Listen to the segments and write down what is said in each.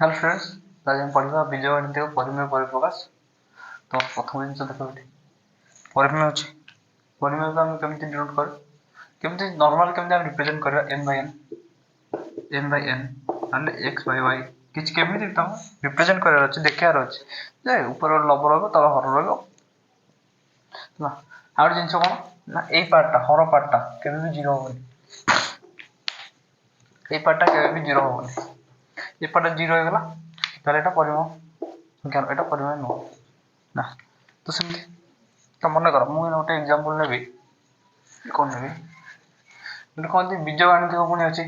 Hello students, आज हम पढ़ा बीजगणित परिमेय परिप्रकाश। तो प्रथम जिन देख परिमेय अच्छी परिमेय को आम कमी डिनोट कर कमी नॉर्मल कमी रिप्रेजेंट कर एम बाय एन ना एक्स बाय वाई किसी केमी तुम रिप्रेजेंट करार अच्छे देखार अच्छे जे ऊपर लव रहा तल हर रहा आउ जिन कौन ना यही पार्टा हर पार्टा के जीरो हेनी ये पार्टा के जीरो हेनी ये पार्टा जीरो होगा ताले एटा परिमेय संख्या एटा परिमेय नुह ना। तो सेमती तो मन कर मुझे गोटे एग्जांपल नेबी कौन नेबी कहते बीजगणित पुणी अच्छी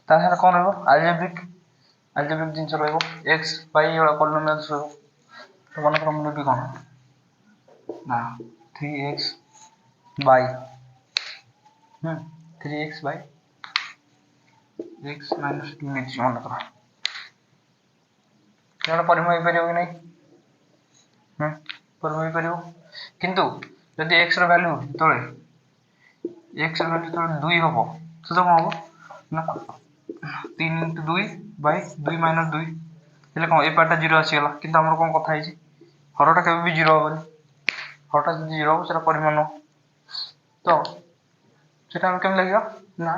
तार कौन रहा आलजेब्रिक जिन रहा एक्स वाई पॉलिनोमियल्स रहा। तो मन कर मुझे नेबी कौन ना 3x bye 3x bye x minus 2 नहीं मन कर क्या परिमेय पार कि नहीं परिमेय पार किंतु जदि x रो वैल्यू तले x रो वैल्यू तले 2 हम तो कौन हम ना 3 × 2 बाय 2 माइनस 2 हेले कौन ए पार्टा जीरो आसीगला किंतु हमर कौन कथा है हरटा केबे भी जीरो होबनी हरटा जदि जीरो हो सेटा परिमेय न तो सेटा हम केम लगेगा ना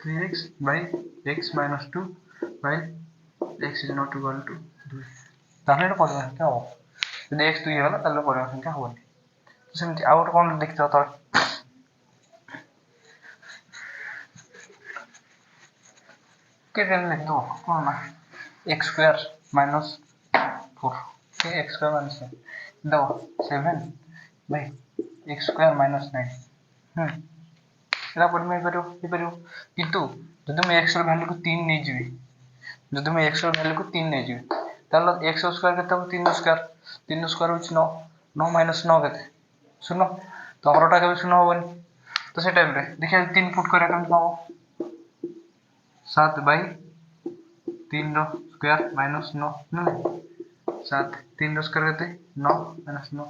3x by x minus 2 by x is not equal to 2 ताहले एटा परिमेय संख्या हो यदि x 2 होला ताहले परिमेय संख्या होबनी। तो सेमति आ गोटे कोन देखितो त केते लिखतो कोन ना x स्क्वायर minus 4 के x स्क्वायर minus 9 दो 7 by x स्क्वायर minus 9 एटा परिमेय करियो हे करियो किंतु जदि मैं x रो वैल्यू को 3 नै जिवि जदि मैं x रो वैल्यू को 3 नै जिवि ताहले x स्क्वायर केते हो 3 स्क्वायर होछि 9 9 माइनस 9 केते 0 तो हरटा केबे 0 होबनी। तो से टाइम रे देखिए 3 पुट करे केम हो 7 बाय 3 रो स्क्वायर माइनस 9 ना 7 3 रो स्क्वायर केते 9 माइनस 9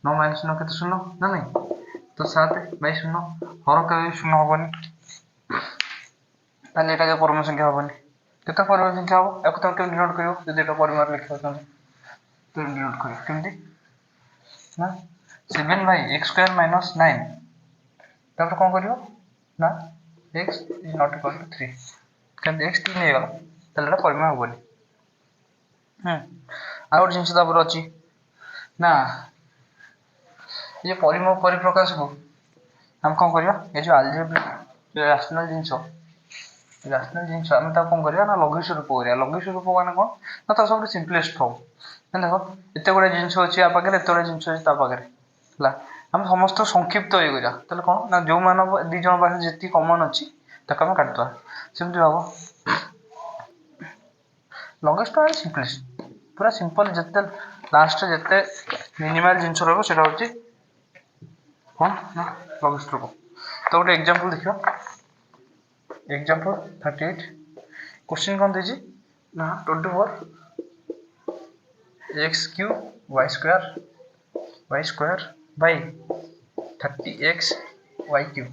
9 माइनस 9 केते 0 ना नहीं तो 7 बाय 0 हर केबे 0 होबनी ताले एटा के परिमेय संख्या होबनी केते परिमेय संख्या हो एको तो केम डिनोट करियो जदि एटा परिमेय लिखियो त तो डिनोट करियो केमती ना 7 बाय x स्क्वायर माइनस 9 तापर कोन करियो ना x is not equal to 3 केमती x 3 नै गला ताले एटा परिमेय होबनी। आ और जिंस तापर अछि ना ये परिमेय परिप्रकाश को हम कोन करिया ए जो अलजेब्रिक रैशनल जिंस हम ता कोन करिया ना लघु स्वरूप करिया लघु स्वरूप माने कोन ना ता सब सिंपलेस्ट फॉर्म देखो एते गुडा जिंस अछि आ पाखरे एते गुडा जिंस अछि ता पाखरे हला हम समस्त संक्षिप्त होई गया तले कोन ना जो मानव दि जण पाखरे जेति कॉमन अछि ताका हम काटतो सेमति बाबू लॉन्गेस्ट और सिंपलेस्ट पूरा सिंपल जते लास्ट जते मिनिमल जिंस रहबो सेटा होछि कौन ना लॉन्गेस्ट रहबो। तो गोटे एग्जांपल देखियो एग्जांपल 38 क्वेश्चन कौन देछि ना 24 x cube y square by 30x y cube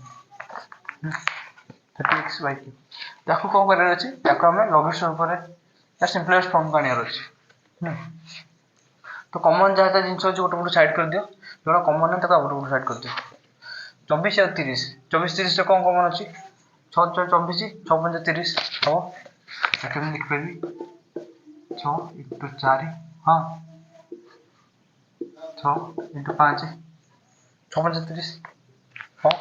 30x y cube ताको कोन करर अछि ताको हमें लघु रूप रे या सिंपलेस्ट फॉर्म का नियर अछि तो कॉमन जाता जिंस अछि गोटे गोटे साइड कर दियो जोड़ा कॉमन है ताको गोटे गोटे साइड कर दियो 24 और 30 24 30 रे कोन कॉमन अछि 6 6 24 6 5 30 हो ताके हम लिख परबी 6 * 4 हां 6 * 5 6 5 30 हां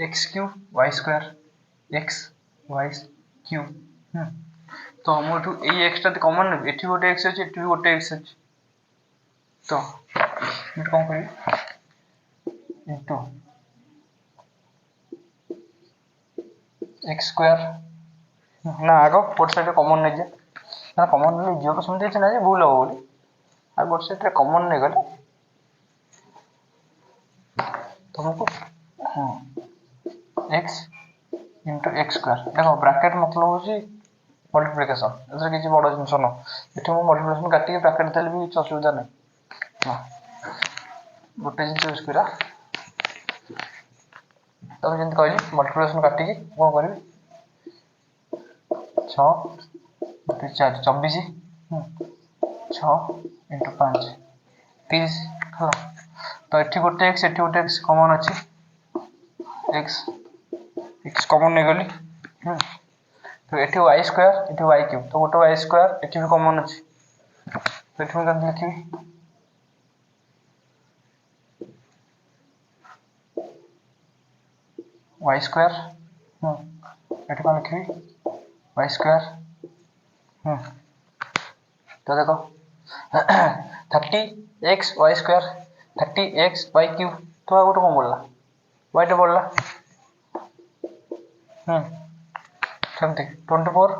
x cube y square x y cube तो हम एठू ए x ता कॉमन ने एठी गोटे x अछि एठी गोटे x अछि तो इट कोन करी इनटू x स्क्वायर ना आगो फोर साइड कॉमन ने जे ना कॉमन ने जो को समझे छै ना जे भूल हो बोली आ गोट साइड रे कॉमन ने गले तुमको हां x into x स्क्वायर देखो ब्रैकेट मतलब होची मल्टीप्लिकेशन एसे किछि बड़ जिंस न एठी मो मल्टीप्लिकेशन काटी ब्रैकेट देले भी किछ असुविधा नै हां गोटे जिंस यूज करा तो जेंत कहली मल्टीप्लिकेशन काटी की कोन करबी छः बटे 4 24 6 इंटू 5 30 है। तो ये गोटे एक्स एटी गोटे एक्स कमन अच्छी एक्स एक्स कमन नहीं गली तो ये वाई स्क्वायर ये वाई क्यूब तो गोटे वाई स्क्वायर ये भी कमन अच्छी तो ये मुझे लिखी वाई स्क्वायर ये कौन लिखी वाई स्क्वायर तो देखो 30x Y square 30x Y cube तो गोटे कौन बोलला वाई टा बोलला सेमती 24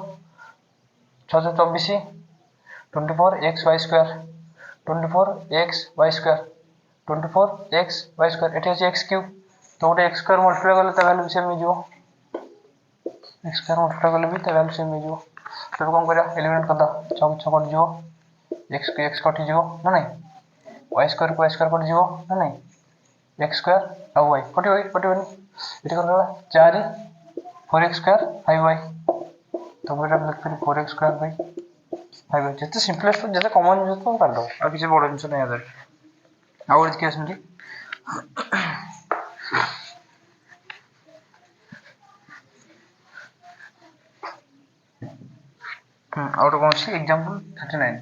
6 24 24x y square 24x y square 24x y square ये अच्छे एक्स क्यूब तो गोटे एक्स स्क्वायर मल्टीप्लाई कले वैल्यू सेम हो एक्स स्क्वायर मल्टीप्लाई कले भी वैल्यू सेम हो तो कौन करा एलिमिनेट करदा 6 6 कट जीवो एक्स को एक्स कटि जीवो ना नहीं वाई स्क्वायर को वाई स्क्वायर कटि जीवो ना नहीं एक्स स्क्वायर आ वाई कटिबनी ये कौन कला 4 4x स्क्वायर 5y तो बेटा लिख फिर 4x स्क्वायर बाई 5y जितने सिंपलेस्ट जैसे कॉमन यूज तो कर दो और किसी बड़ा जिनिस नहीं याद और देखिए समझी और कौन सी एग्जांपल 39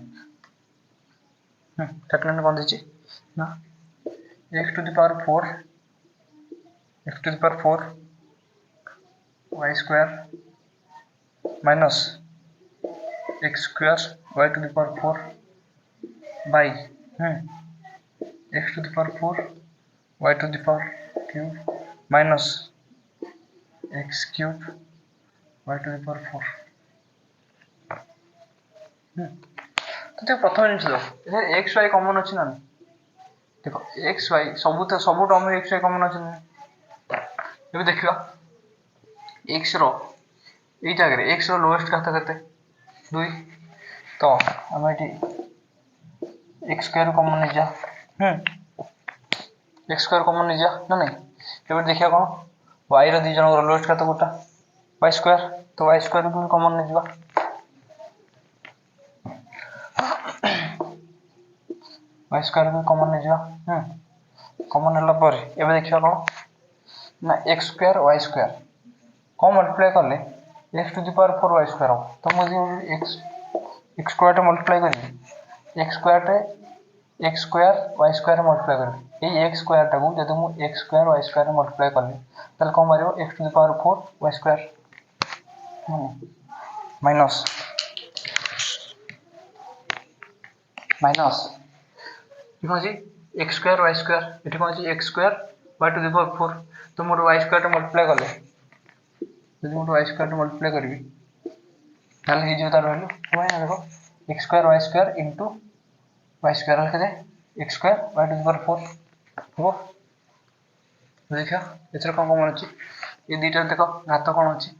39 कौन दीजिए ना x to the power 4 x to the power 4 y square minus x square y to the power 4 by x to the power 4 y to the power cube minus x cube y to the power 4 तो देखो प्रथम जिनिस देखो x Y कमन अच्छी ना देखो x Y सब term x Y कमन अच्छे ये देखा एक्स रो ये जगह एक्स रो लोएस्ट घात के 2 तो आम ये एक्स स्क्वायर कमन नहीं जा एक्स स्क्वायर कमन नहीं जा ना नहीं ये देखिए कौन वाई रो दी जन लोएस्ट घात गोटा वाई स्क्वायर तो वाई स्क्वायर भी कमन नहीं जा वाई स्क्वायर भी कमन नहीं जा कमन है पर ये देखिए कौन ना एक्स स्क्वायर वाई स्क्वायर कौन मल्टीप्लाई कले x to the power 4 y square हम तो मुझे एक्स स्क्वायर मल्टीप्लाई करी x square y square multiply करी ये एक्स स्क्वायर टाको जब मुझे x square y square multiply कली ताले कौन मारियो x to the power 4 y square minus minus ये कौन सी एक्स स्क्वायर वाई स्क्वायर ये कौन सी x square y to the power 4 तो मोर वाई स्क्वायर मल्टीप्लाई कले यदि मोर वाई स्क्वायर मल्टीप्लाई करी ताले हे जो तार वैल्यू कोन देखो x square y square into y square लिखे x square y to the power 4 हो देखा एथर कोन कमन अछि ये दुईटा देखो घात कोन अछि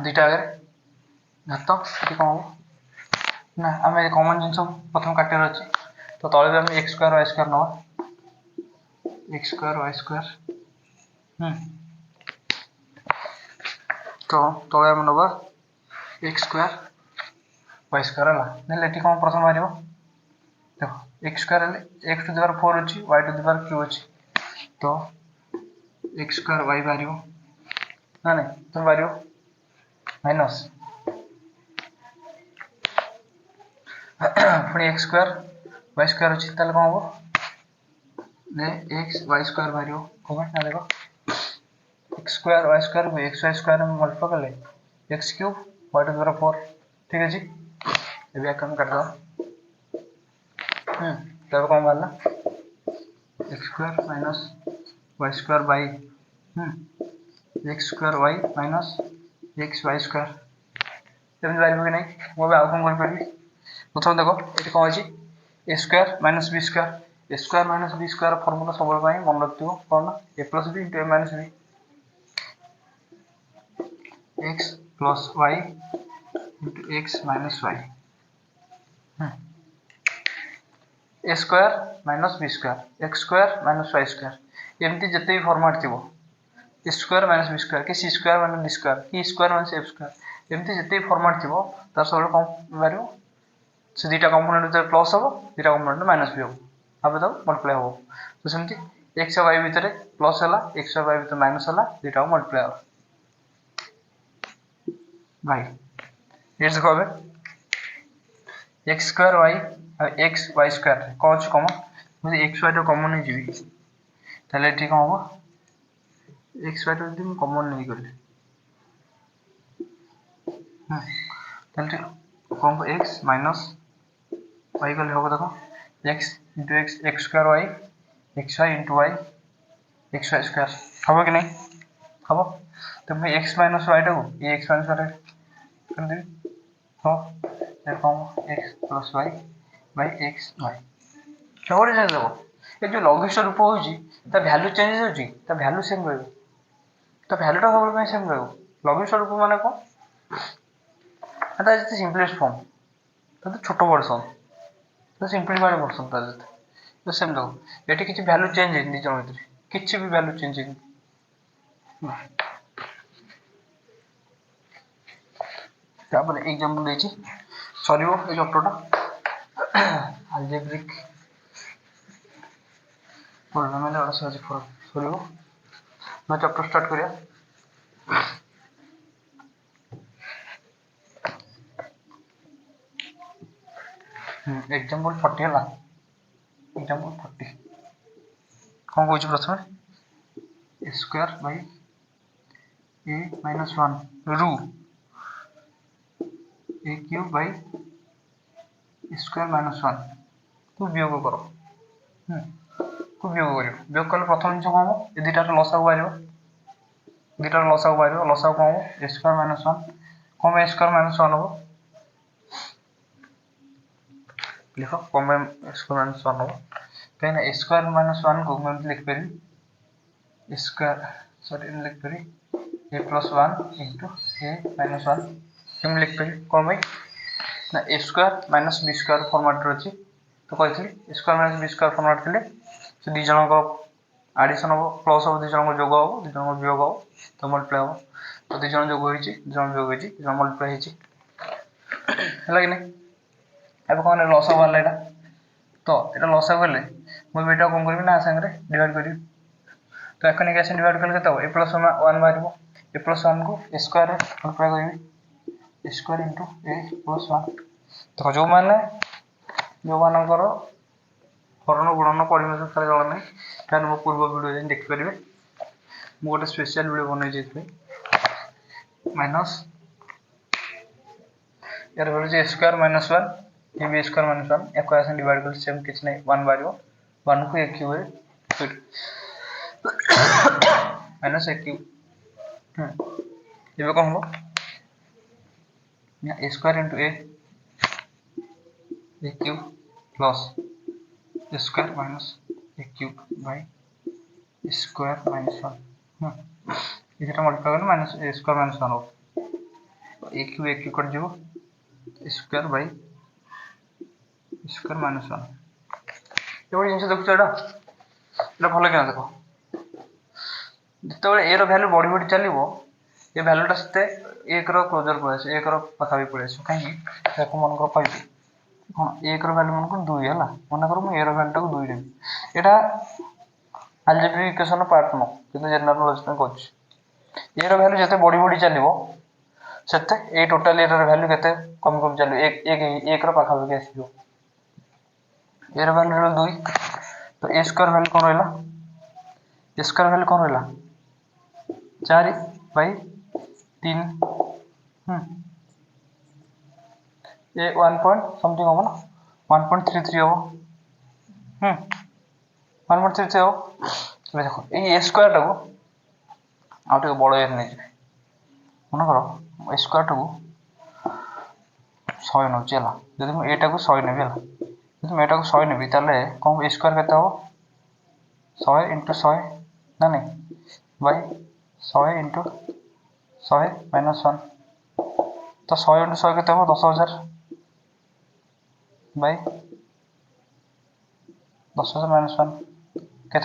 दुईटा आगे घात ये कोन हो ना आमे कॉमन जिंस प्रथम काटर अछि तो तळे भी हम x स्क्वायर y स्क्वायर नवा x स्क्वायर y स्क्वायर तो तळे हम नवा x स्क्वायर y स्क्वायर हला नेले एटी कोन प्रथम मारियो देखो x square x to the power 4 अछि y to the power q अछि तो x स्क्वायर y मारियो ना नहीं तो मारियो माइनस पुणी x स्क्वायर y स्क्वायर अछि ताले कोन हो ने x y स्क्वायर मारियो कोन ना देखो x स्क्वायर y स्क्वायर को x y स्क्वायर में मल्टीप्लाई कर ले x cube y to the power 4 ठीक है जी ये भी कम कर दो तब कौन वाला x square minus y square by x square y minus x y square same वाली कि नहीं वो भी आउ कौन कर पारी प्रथम देखो ये कौन अछि a square minus b square a square minus b square formula सब ପାଇଁ मन रखियो कोन a plus b a minus b x plus y into x minus y a square minus b square x square minus y square एमती जिते भी format थी square minus b square कि सी square minus D square कि square minus F square एमती जिते format थी तार सब कौन बाहर से दुटा कंपोनेंट जो प्लस हम दुटा कंपोनेंट माइनस भी हम आप मल्टीप्लाई हम तो सेमती एक्स वाई भितर प्लस है एक्स वाई भितर माइनस है दुटा मल्टीप्लाई हम भाई ये देखो x square y x y square कौन अच्छे कमन मुझे एक्स वाई कमन नहीं जी ताले ये कौन हम एक्स वाई जो कमन नहीं गली ताले कौन एक्स माइनस वाई गले हम देखो x into x square y x y into y x y square हम कि नहीं हम तो मैं एक्स माइनस वाई टाक ये एक्स माइनस वाई कर देवी हम कौन x plus y by x y क्या चेंज हम ये जो लघुष्ठ रूप हो भैल्यू चेंज हो भैल्यू सेम रहा भैल्यूटा सब सेम रहा लघुष्ठ रूप मान कौन जिते सिंपलेस्ट फॉर्म तो छोट वर्सन तो सिंपलीफाइड वर्सन तो सेम देखो ये किसी भैल्यू चेंज है निज भर किसी भी भैल्यू चेंज है एग्जांपल देछि सरीबो ए चैप्टरटा अलजेब्रिक पॉलिनोमियल और सरी सरीबो मैं चैप्टर स्टार्ट करिया एग्जांपल 40 है एग्जांपल 40 कौन कहूँ प्रथम स्क्वायर बाई ए माइनस 1 रू ए क्यूब बाई स्क्वायर माइनस 1 तू वियोग कर तू वियोग कर वियोग कले प्रथम जिन कौन हम ये दुटार लसागु बाहर दुटार लसागु बाहर लसागु कौन हम ए स्क्वायर माइनस 1 कौन ए स्क्वायर माइनस 1 हम लिख कौन ए स्क्वायर माइनस 1 हम कहीं ए स्क्वायर माइनस 1 को मैं लिख पारि स्क्वायर सॉरी लिख पारि a plus 1 into a minus 1 हम लिख पारि कौन भाई ना a square minus b square format अच्छी तो कही square minus b square format थे से दी जन आडिशन हम प्लस हम दी जन जोग हम दी जन वियोग हम तो मल्टीप्लाई हम तो दी जन जोग होती जन वियोग होती जन मल्टीप्लाई है कि नहीं अब कौन लस बाहर यहाँ तो ये लस गले मुझे कौन करी ना सागर डिवाइड करी तो एक नहीं डिवाइड कले के ए प्लस 1 बाहर ए प्लस 1 को ए स्क्वायर मल्टीप्लाई करी स्क्वायर इंटू ए प्लस 1 देखो जो मैंने जो मानकर हरण गुणन परिमेय खाली जला ना क्या मो पूर्व वीडियो देखिपारे मुझे गोटे स्पेशल वीडियो बनई माइनस यार बोले स्क्वायर माइनस 1 ये बी स्क्वायर माइनस 1 एक आसन डिवाइड कर सेम किसी नहीं 1 बाहर 1 को a cube minus a cube ये कौन हम a square into a cube plus square minus a cube by square minus 1 ये मल्टीप्लाई कर माइनस ए स्क्वायर माइनस 1 हो ए क्यूब कट जीव स्क्वायर बाई स्क्वायर माइनस 1 ये गोटे जिन देखुच ये भल क्या देख जिते ए भैल्यू बढ़ी बढ़ी चलो ये भैल्यूटा से एक क्लोजर पलैस एक पाखापी पलैस कहीं मन कह हाँ एक भैल्यू मन को 2 है मन कर मुझे ए भैल्यूटा को 2 देवी यहाँ अलजेब्रिक इक्वेशन पार्ट नो कि जनरल नॉलेज कहूँ ए भैल्यू जिते बढ़ी बढ़ी चलो से टोटाल ए भैल्यू के कमी कमी चलो एक पाखापाखि आसो ए भैल्यू 2 तो ए स्क्वायर भैल्यू कौन रहा ए स्क्वायर भैल्यू कौन रहा 4 बाई 3 ये 1 पॉइंट समथिंग हम ना 1.33 हम 1.33 हम देखो ये स्क्वायर टाको आउ बड़ ए नहीं मन कर स्क्वायर टाको 100 नौ जब मुझे एटा को 100 नेबी जब मुझे एटा को 100 नेबी ताले कौन स्क्वायर के 100 इंटू 100 ना नहीं बाई 100 इंटू 100 माइनस 1 तो 100 इंटू 100 के 10,000 बाई 10,000 माइनस 1 के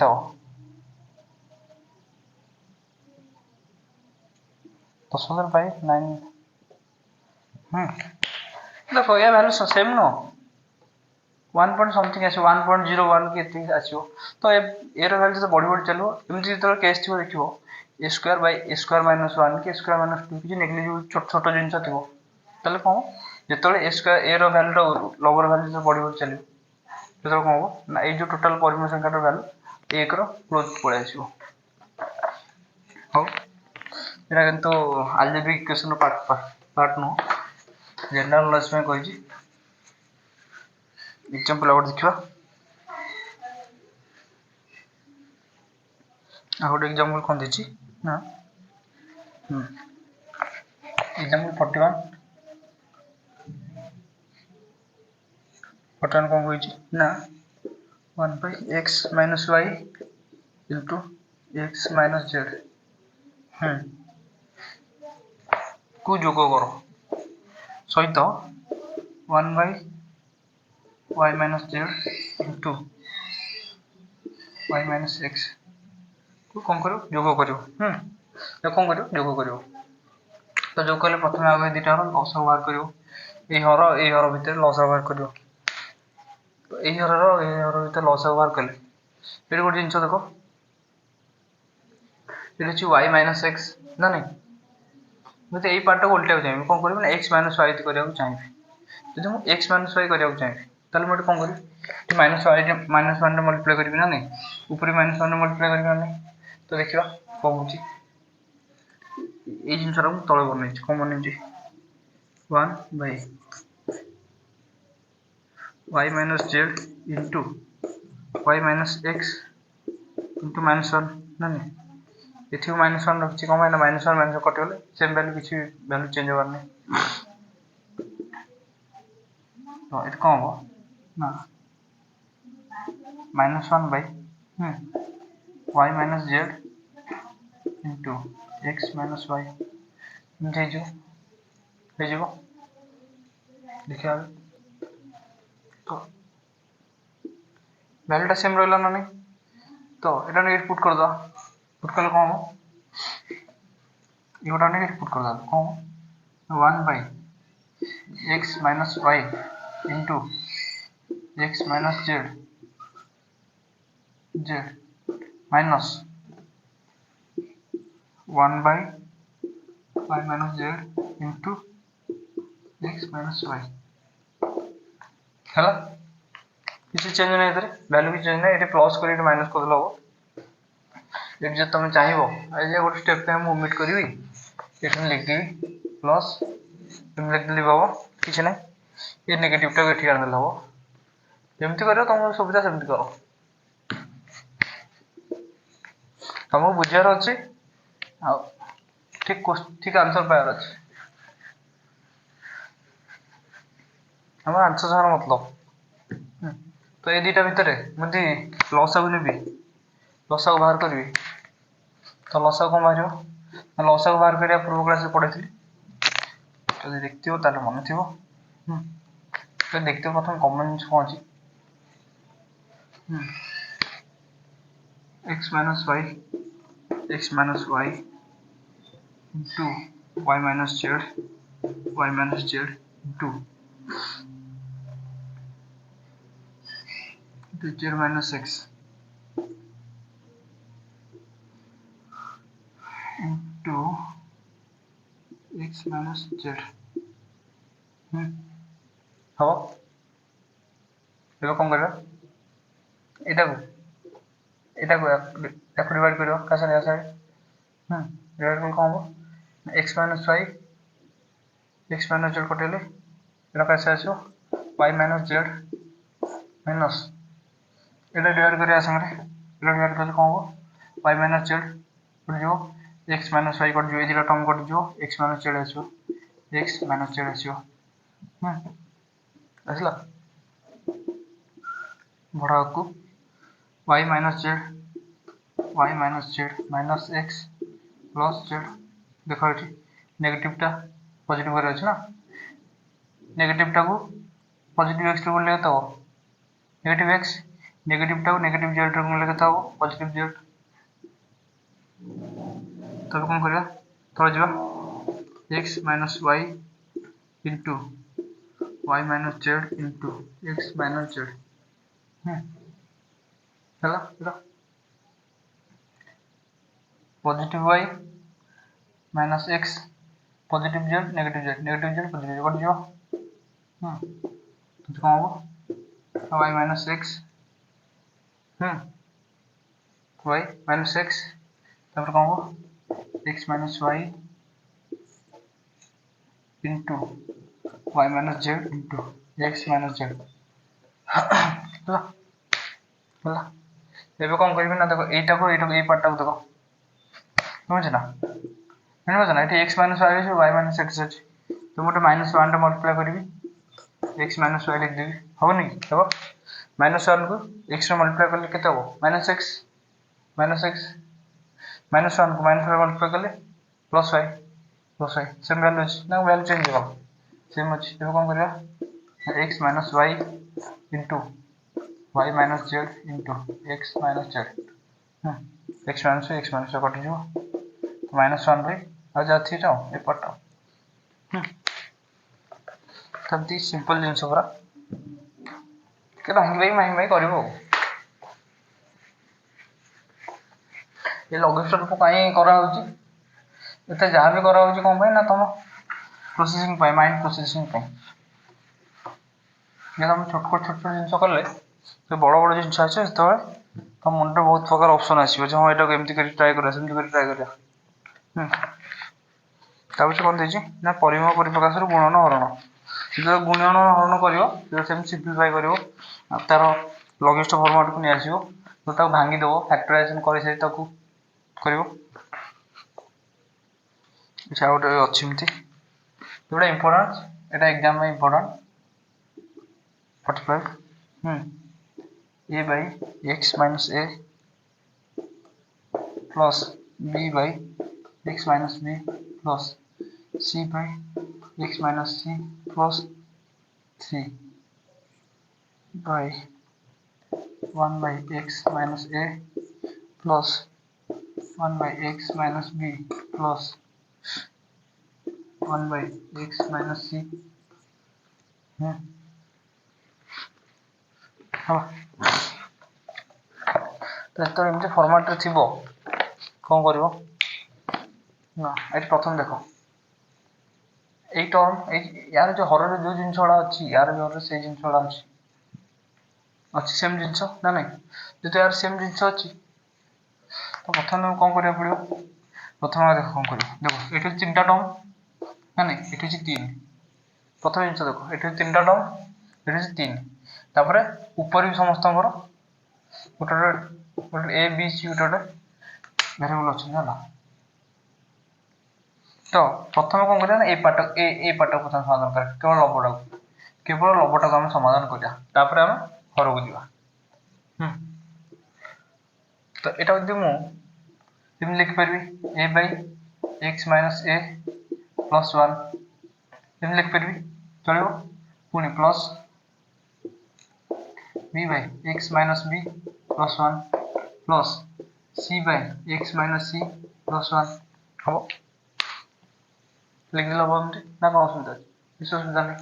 10,000 by 9 देखो ये वैल्यू सेम नो 1 पॉइंट समथिंग आसो 1.01 के एति आसो तो एरो वैल्यू तो बढ़ी बढ़ी चलो एमती जो केस थी देखो a square by a square minus 1 के स्क्वायर माइनस 2 कि नेग्लिजिबल छोट छोट जिंस थिबो तले कोन जेतले a स्क्वायर a रो वैल्यू लोअर वैल्यू तो बढ़ी बढ़ी चलो जेतले कोन हो ना ए जो टोटल परिमाण संख्या रो वैल्यू 1 रो क्लोज पळे आसीबो हो एटा किंतु अलजेब्रिक इक्वेशन पार्ट नो जनरल नॉलेज में कहि एग्जांपल और देखिबा आ गोटे एग्जांपल कोन दिछि ना एग्जांपल 41 कोन होइछि ना 1 by x minus y into x minus z को जोग करो सहित 1 by y minus z into y minus x को कौन करो जोग करो तो कौन करो जोग करो तो जोग कले प्रथम आगे दुटा लस बाहर करियो ए हर भितर लस बाहर करियो तो ए हर भितर लस बाहर कले एटी गोटे जिंस देखो ये अछि y minus x ना नहीं मुझे एई पार्ट को उल्टा चाहिए कौन करियो ना x minus y करिया को चाहिए जदि मु x minus y करिया को चाहिए ताले मटे कौन करियो माइनस y माइनस 1 रे मल्टीप्लाई करबी ना नहीं ऊपर माइनस 1 रे मल्टीप्लाई करबी ना नहीं तो देखिबा कोन होची ए जिंसरा मु तळे बनै छी कोन बनै छी 1 by y minus z into y minus x into minus 1 ना नहीं एथि माइनस 1 रखछि कोन माइनस माइनस 1 माइनस कट गेले सेम वैल्यू किछि वैल्यू चेंज होबार नै तो एत कोन हो ना minus 1 by y minus z into x minus y हे जो देखिए तो वैल्यूटा सेम रहला ना नहीं तो एटा नेगेटिव पुट कर दो पुट कले कोन हो एटा नेगेटिव पुट कर दो कोन 1 by x minus y into x minus z minus 1 by y minus z into x minus y हला किसी चेंज नहीं इधर वैल्यू की चेंज नहीं एटे प्लस कर एटे माइनस कर दलो एट जे तुम चाहिबो ए जे गोटे स्टेप पे हम ओमिट करबी एटे लिख देबी प्लस तुम लिख देली बाबा किसी नहीं ये नेगेटिव टा एठी आन देला हो जेमति करियो तुम सुविधा सेमति करो तुमको बुझार अछि आ ठीक आंसर पायर अछि हमर आंसर सारा मतलब तो ये दुटा भितर मुझे लसा को नेबी लसा को बाहर करबी तो लसा को बाहर लसा को बाहर करिया पूर्व क्लास में पढ़ेथि तो देखते हो ताले मन थिबो तो देखते हो प्रथम कमेंट्स कोन अछि x minus y into y minus z into z minus x into x minus z हबो एबे कोन करबा एटा को डिवाइड करियो कासा या साइड डिवाइड कर कोन हो x minus y x minus z कटेले एटा कासा आछो y minus z minus एटा डिवाइड करिया संगे एटा डिवाइड करले कोन हो y minus z कट जो x minus y कट जो ए दिटा टर्म कट जो x minus z आछो x minus z आछो असला बड़ा को y minus z minus x plus z देखो एठी नेगेटिव टा पॉजिटिव करे अछि ना नेगेटिव टा को पॉजिटिव x रे लेता हो नेगेटिव x नेगेटिव टा को नेगेटिव z रे लेता हो पॉजिटिव z तो कोन करिया तो जबा x minus y into y minus z into x minus z ହେଲା ଏଟା positive y minus x positive z negative z positive z cut जीव तो कौन होगा y minus x y minus x तापर कौन होगा x minus y into y minus z into x minus z ହେଲା ହେଲା ଏବେ କଣ କରିବି ନା ଦେଖ ଏଇଟାକୁ ଏଇ ପାର୍ଟଟାକୁ ଦେଖ ବୁଝୁଛ ନା ଏଠି x minus y ଅଛି y minus x ଅଛି ତ ମୁଁ -1 ଟା मल्टीप्लाई କରିବି x minus y लिख देबी होबनी देखो -1 को x रे मल्टीप्लाई करले केते हो -x -1 को -y मल्टीप्लाई करले प्लस y सेम वैल्यू अछि ना वैल्यू चेंज हो सेम अछि ଏବେ कोन करिया x minus y into y minus z into x minus z x minus y cut जो -1 by आ जा थीटा ए पट तब सिंपल जिंस पूरा के भांगी भाई करबो ये लॉगिस्टर को काई करा होची एते जहा भी करा होची कोन भाई ना तुम प्रोसेसिंग पाई माइंड प्रोसेसिंग पाई ये हम छोट जिंस करले तो बड़ जिंस आछे तो तुम मुंडे बहुत प्रकार ऑप्शन आसीबो जे हम एटा केमती करी ट्राई करा सेमती करी ट्राई करिया तापछि कोन देछि ना परिमाण परिप्रकाश रो गुणन हरण जो गुणन हरण करियो तो सेम सिंपलीफाई करियो तार लॉगिस्ट फॉर्मेट को नि आसीबो तो ता भांगी देबो फैक्टराइजेशन करि सही ताकू करियो अच्छा ओटे अछि मिति एटा इंपोर्टेंट एटा एग्जाम में important 45 a by x minus a plus b by x minus b plus c by x minus c plus 3 by 1 by x minus a plus 1 by x minus b plus 1 by x minus c हाँ तो एमती format रे थिबो कोन करिवो ना eight प्रथम देखो a term यार जो हर जो जिनसडा अछि यार जो से जिनसडा अछि अछि सेम जिनस ना नहीं जो यार सेम जिनस अछि तो प्रथम कोन करिया पड़ियो प्रथम देखो कोन करियो देखो एठी तीनटा टर्म ना नहीं एठी अछि तीन प्रथम जिनस देखो एठी तीनटा टर्म एठी अछि तीन तापरे ऊपर भी समस्त गोटे ए बी सी गोटे वेरिएबल अछि ना तो प्रथम कोन करिया ना ए पार्ट को समाधान कर केवल लबटा को हम समाधान करिया तापरे हम हर को दिबा तो एटा यदि मु तुम लिख परबी a by x minus a plus 1 तुम लिख परबी चलिबो पुनी plus b by x minus b plus 1 plus c by x minus c plus 1 हो लिख दिला बंद ना कोन सुविधा इस सुविधा नहीं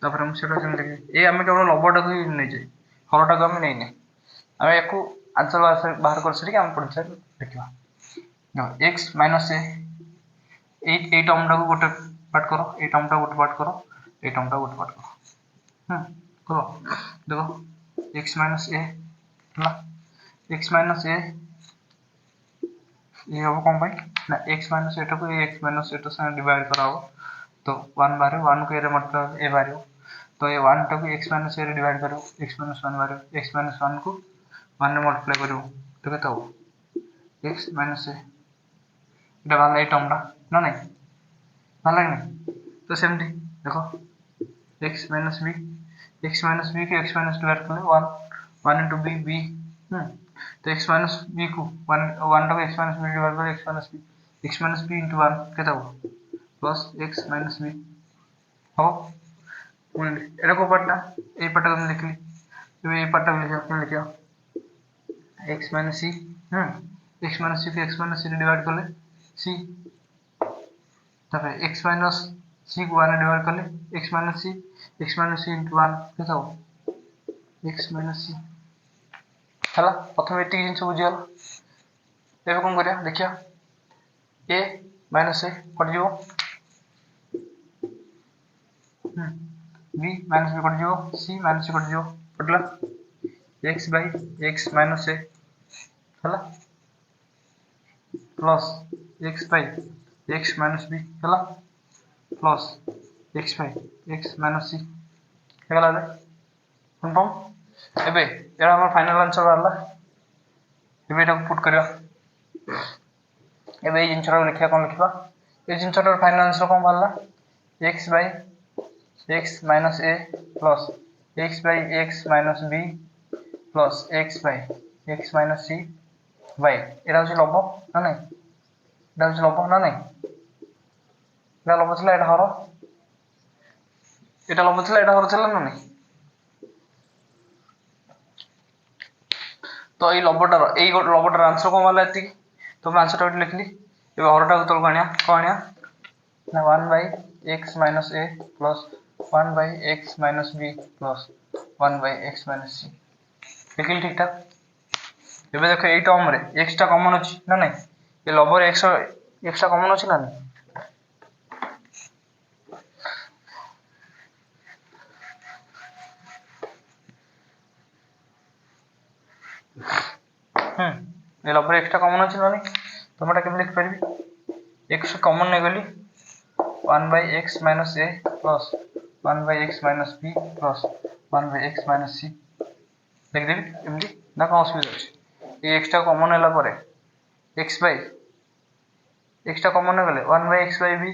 तापर हम सेटा सेम लिख ए हम केवल लबटा को ही नै जे हरटा को हम नै नै हम एको आंसर बाहर कर सके हम पढ़ सके देखिबा नो x minus a 8 टर्म टा को गोटे पार्ट करो 8 टर्म टा गोटे पार्ट करो 8 टर्म टा गोटे पार्ट करो करो देखो x minus a ना x minus a ये हो कौन भाई ना x minus a को x minus a से डिवाइड कराओ तो 1 बारे 1 को ए रे मतलब a बारे तो ये 1 टा को x minus a रे डिवाइड करो x minus 1 बारे x minus 1 को 1 रे मल्टीप्लाई करो तो केता हो x minus a एटा वाला ए टर्म ना नहीं वाला नहीं तो सेमती देखो x minus b के x minus डिवाइड करले 1 into b तो x minus b को 1 टा x minus b डिवाइड कर x minus b into 1 केता हो प्लस x minus b हो एटा को पड़ता ए पटा हम लिखली तो ए पटा लिखियो x minus c x minus c को x minus c डिवाइड करले c तापर x माइनस c को 1 डिवाइड करले x माइनस c into 1 केते हो x माइनस c हला प्रथम एति जिंस बुझियला एबे कोन करिया देखिया a माइनस a कट जिवो b माइनस b कट जिवो c माइनस c कट जिवो कटला x by x minus a हला plus x by x minus b हला plus x by x minus c हेगला ले कंफर्म एबे एरा हमर final answer वाला एबे एटा पुट करिया एबे ए जिंसरा लिखिया कोन लिखबा ए जिंसरा फाइनल आंसर कोन वाला x by x minus a plus x by x minus b plus x by x minus c by এটা হচ্ছে লব্ধ না নাই এটা হচ্ছে লব্ধ না নাই এটা লব্ধ ছিল এটা হর এটা লব্ধ ছিল এটা হর ছিল না নাই তো এই লব্ধটার আনসার কোন वाला এতি তুমি আনসারটা এটি লিখলি এবার হরটা কত গণিয়া কোনিয়া না 1 by x minus a plus 1 by x minus b plus 1 by x minus c লিখিল ঠিকঠাক এবে দেখো এই টার্ম রে x টা কমন আছে না নাই এই লবর x টা কমন আছে না নাই এই লবর x টা কমন আছে না নাই তোমরা কেমন লিখ পারবি x কমন নে গলি 1 by x minus a plus 1 by x minus b plus 1 by x minus c लिख देबी एमडी ना कोन असुविधा अछि ए x टा कॉमन होला परे x by x टा कॉमन हो गले 1 by x by b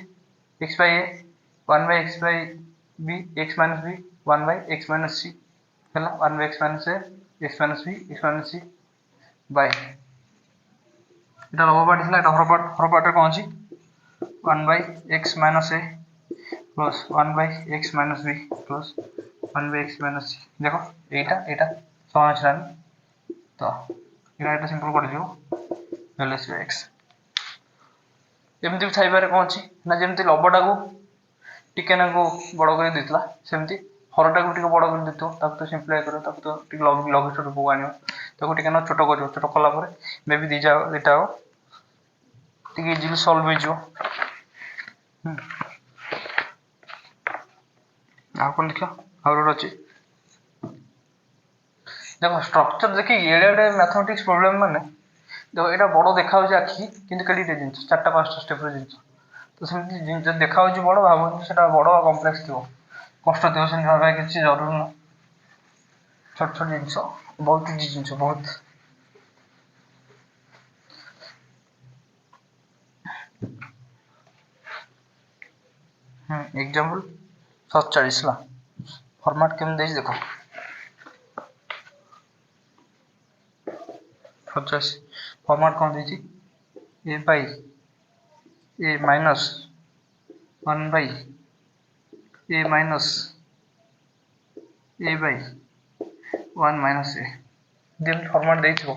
x by a 1 by x by b x minus b 1 by x minus c हला 1 by x minus a x minus b x minus c by এটা লব part ছিল এটা হর পার্টে কোন আছে 1 by x minus a plus 1 by x minus b plus 1 by x minus c देखो এটা समान আছে तो এটা सिंपल कर दियो ls by x एमती थाई बारे कोन अछि ना जेमती लबटा को टिके ना को बड़ कर दितला सेमती हरटा को टिके बड़ कर दितो ताको तो सिंपलीफाई करो ताको तो टिके लॉगिस्ट रूप को आनियो ताको टिके ना छोटो करियो छोटो कला परे मे भी दिटा टिके इजीली सॉल्व हो जो आ कोन देखो और अछि देखो स्ट्रक्चर देखि एडे मैथमेटिक्स प्रॉब्लम माने देखो एटा बड़ देखा हो आखि किंतु केडी जिंस चारटा पांचटा स्टेप रे जिंस तो सेमती जिंस देखा हो बड़ भाबो सेटा बड़ कॉम्प्लेक्स थियो कष्ट थियो से भाबा किछि जरूर न छोट छोट जिंस बहुत इजी जिंस बहुत एग्जांपल 47 ला फॉर्मेट केम देई देखो 50 फॉर्मेट कौन दीजिए a by a minus 1 by a minus a by 1 minus a दिन फॉर्मेट देई छो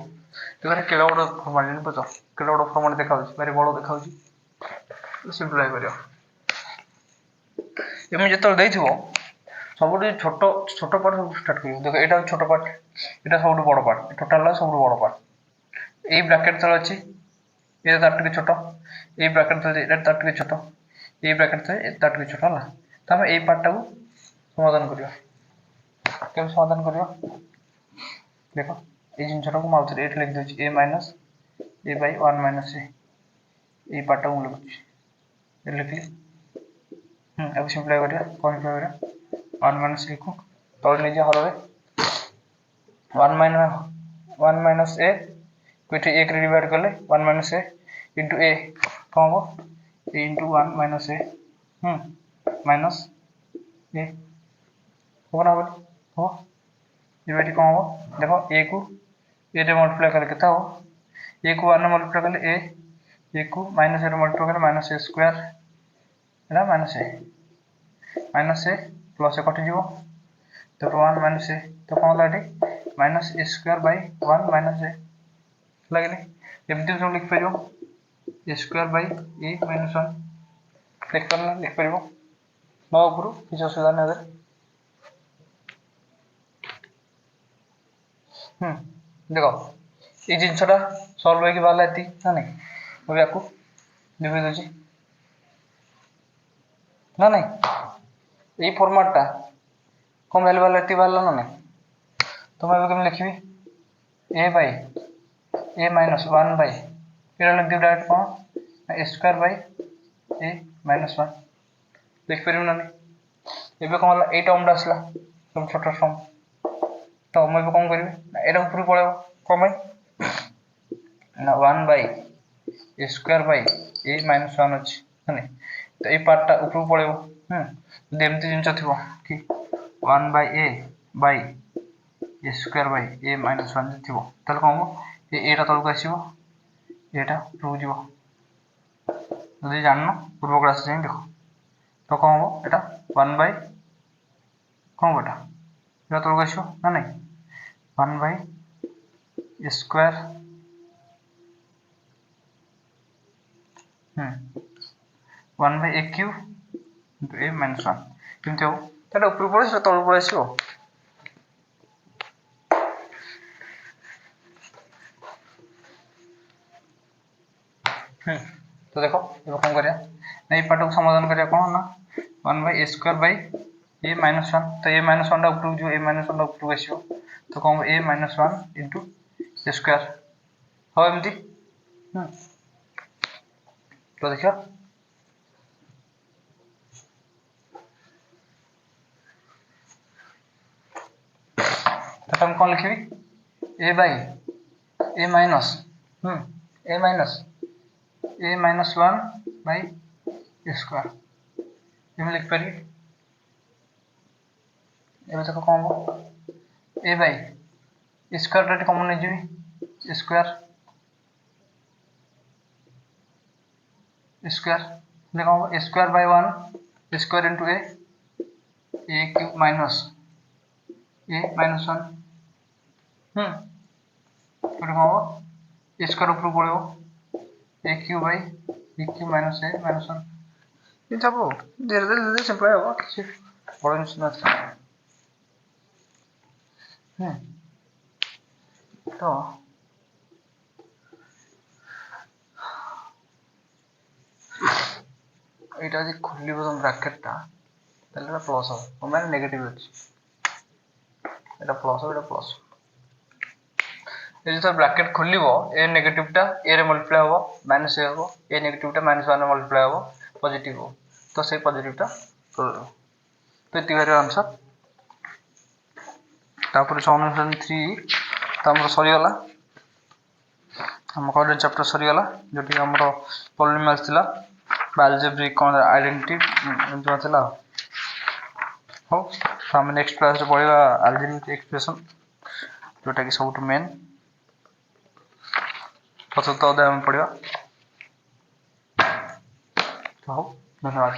एबारे केला बड़ फॉर्मेट नहीं पतो केला बड़ फॉर्मेट देखाउ बारे बड़ देखाउ सिंपलीफाई करियो एमे जतो देई छो सबुठी छोटो छोटो पार्ट स्टार्ट करियो देखो एटा छोटो पार्ट एटा सबुठी बड़ पार्ट टोटल ला सबुठी बड़ पार्ट ए ब्रैकेट तले अछि ए ताटके छोटो ए ब्रैकेट तले ए ताटके छोटो ए ब्रैकेट तले ए ताटके छोटो ला तमे ए पार्ट को समाधान करियो केम समाधान करियो देखो ए जिंसटा को माउथ रे लिख दोछि a minus a by 1 minus a A part को लिखुछि ए लिखली अब सिंपलीफाई करिया कोन करिया 1 minus a को तळ ले जे हर रे 1 minus a कोठी 1 रे डिवाइड करले 1 minus a into a कोन हो a into 1 minus a minus a कोन हो डिवाइड कोन हो देखो a को a रे मल्टीप्लाई करले केता हो a को 1 मल्टीप्लाई करले a को minus a रे मल्टीप्लाई करले minus a स्क्वायर एला minus a plus a कटि जीवो तो 1 minus a तो कोन लाडी minus a square by 1 minus a लगले एमती हम लिख परियो a square by a minus 1 लिखिपर न उपरू किसी असुविधा नहीं देख ये जिनसा सल्व हो बाहर ये ना नहीं मुझे आपको लिखी दूसरी ना नहीं यही फॉर्मेटा कौन वैल्यू बाहर ये बाहर ना नहीं तो मैं कमी लिखी a by a minus one by ये लिख दी डायरेक्ट कौन a square by a minus one लिखिपर ना नहीं ये कौन है ये टर्म आसला तुम छोट टर्म तो मुझे कौन करी यहाँ ऊपर पड़े कौन ना one by a square by a minus one अच्छी है तो ये पार्टा ऊपर पड़े एमती जिन थी one by A by a square by a minus one थी कौन हम यहाँ तलक आसो यहाँ ऊपर जीव जो जान पूर्व क्लास देख तो कौन हम यहाँ वन बाई कौन हम यहाँ तलक आसो ना नहीं one by square one by a cube into a minus one कमी हम तो ऊपर पड़े तल पड़े आसो तो देखो ये कौन करिया ना ये पार्ट को समाधान करिया कौन ना one by a square by a minus one तो ए माइनस वन ऊपर जो ए माइनस वन ऊपर आसो तो कौन a minus one into a square हाँ एमती तो देखिए तो कौन लिखी a by a minus a minus one by a square ये लिखिपर ये देखो कौन हम ए बाई स्क्वायर कमन नहीं जी स्क्वायर देखो हम square by one square into a cube minus a minus one कौन हम स्क्वायर ऊपर पड़े a cube by a cube minus a minus one ये सब धीरे धीरे सिंपल हम किसी बड़ जिन तो यहाँ जो खोल तुम ब्राकेटा प्लस हम मैंने नेगेटिव अच्छी प्लस हम प्लस ये जो ब्राकेट खोल ए नेगेटिवटा ए रे मल्टीप्लाई हम माइनस ए हम ए नेगेटिवटा माइनस वन मल्टीप्लाई हम पॉजिटिव हो तो से पॉजिटिवटा तो ये बाहर आंसर तापर सॉल्यूशन 3 तो आम सरीगला आम कॉलेज चैप्टर सरीगला जोटी आम पॉलिनोमियल्स थिला अलजेब्रिक कौन आइडेंटिटी थी हो तो आम नेक्स्ट क्लास पढ़ा अलजेब्रिक एक्सप्रेशन जोटा कि सब मेन चतुर्थ अध्याय में पढ़ा तो हो धन्यवाद।